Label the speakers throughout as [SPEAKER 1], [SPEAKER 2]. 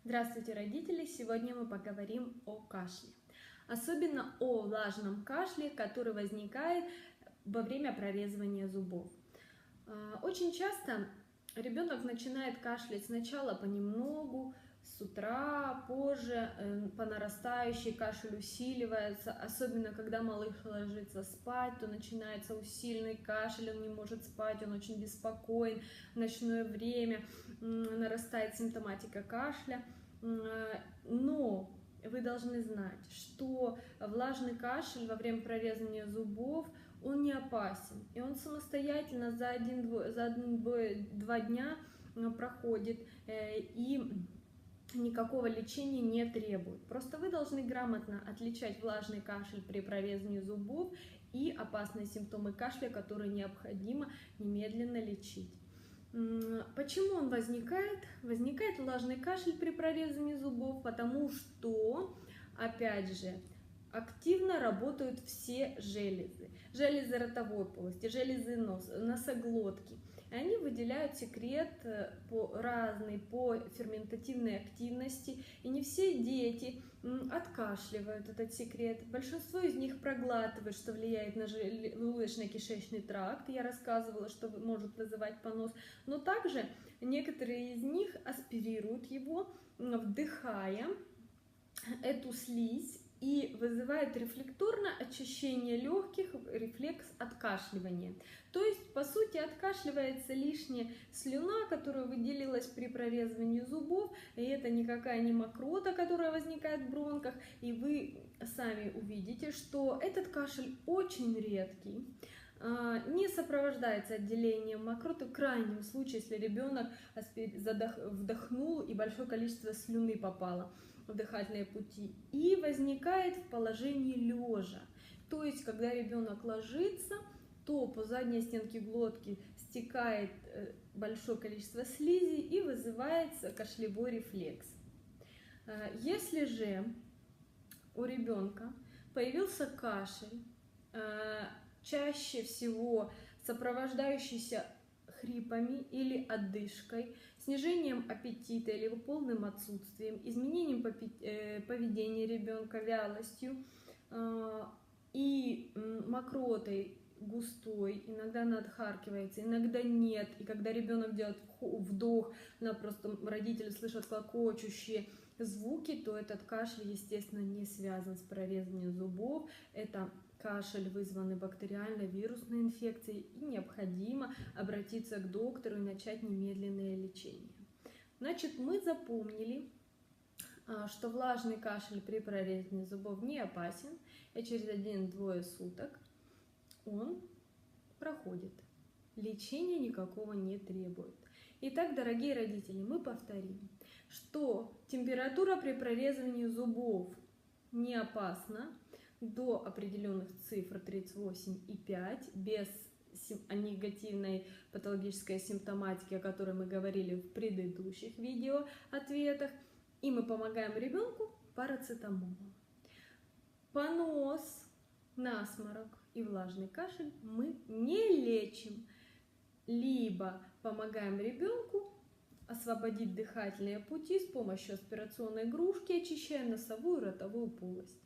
[SPEAKER 1] Здравствуйте, родители! Сегодня мы поговорим о кашле. Особенно о влажном кашле, который возникает во время прорезывания зубов. Очень часто ребенок начинает кашлять сначала понемногу, с утра, позже по нарастающей кашель усиливается. Особенно когда малыш ложится спать, то начинается усиленный кашель, он не может спать, он очень беспокоен. В ночное время нарастает симптоматика кашля. Но вы должны знать, что влажный кашель во время прорезания зубов, он не опасен. И он самостоятельно за 1-2 дня проходит. И никакого лечения не требует. Просто вы должны грамотно отличать влажный кашель при прорезании зубов и опасные симптомы кашля, которые необходимо немедленно лечить. Почему он возникает? Возникает влажный кашель при прорезании зубов, потому что, опять же, активно работают все железы. Железы ротовой полости, железы носоглотки. Они выделяют секрет разный по ферментативной активности, и не все дети откашливают этот секрет. Большинство из них проглатывает, что влияет на желудочно-кишечный тракт. Я рассказывала, что может вызывать понос. Но также некоторые из них аспирируют его, вдыхая эту слизь, и вызывает рефлекторно очищение легких, рефлекс откашливания. То есть, по сути, откашливается лишняя слюна, которая выделилась при прорезывании зубов, и это никакая не мокрота, которая возникает в бронхах, и вы сами увидите, что этот кашель очень редкий, не сопровождается отделением мокроты, в крайнем случае, если ребенок вдохнул и большое количество слюны попало в дыхательные пути, и возникает в положении лежа. То есть, когда ребенок ложится, то по задней стенке глотки стекает большое количество слизи и вызывается кашлевой рефлекс. Если же у ребенка появился кашель, чаще всего сопровождающийся хрипами или одышкой, снижением аппетита или его полным отсутствием, изменением поведения ребенка, вялостью и мокротой густой, иногда она отхаркивается, иногда нет, и когда ребенок делает вдох, просто родители слышат клокочущие звуки, то этот кашель, естественно, не связан с прорезанием зубов, это кашель, вызванный бактериально-вирусной инфекцией, и необходимо обратиться к доктору и начать немедленное лечение. Значит, мы запомнили, что влажный кашель при прорезании зубов не опасен, и через 1-2 суток он проходит. Лечения никакого не требует. Итак, дорогие родители, мы повторим, что температура при прорезывании зубов не опасна до определенных цифр 38,5, без негативной патологической симптоматики, о которой мы говорили в предыдущих видео ответах, и мы помогаем ребенку парацетамолом. Понос, насморк и влажный кашель мы не лечим, либо помогаем ребенку освободить дыхательные пути с помощью аспирационной игрушки, очищая носовую и ротовую полость.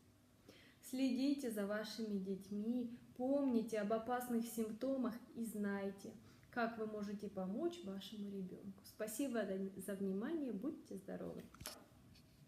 [SPEAKER 1] Следите за вашими детьми, помните об опасных симптомах и знайте, как вы можете помочь вашему ребенку. Спасибо за внимание, будьте здоровы!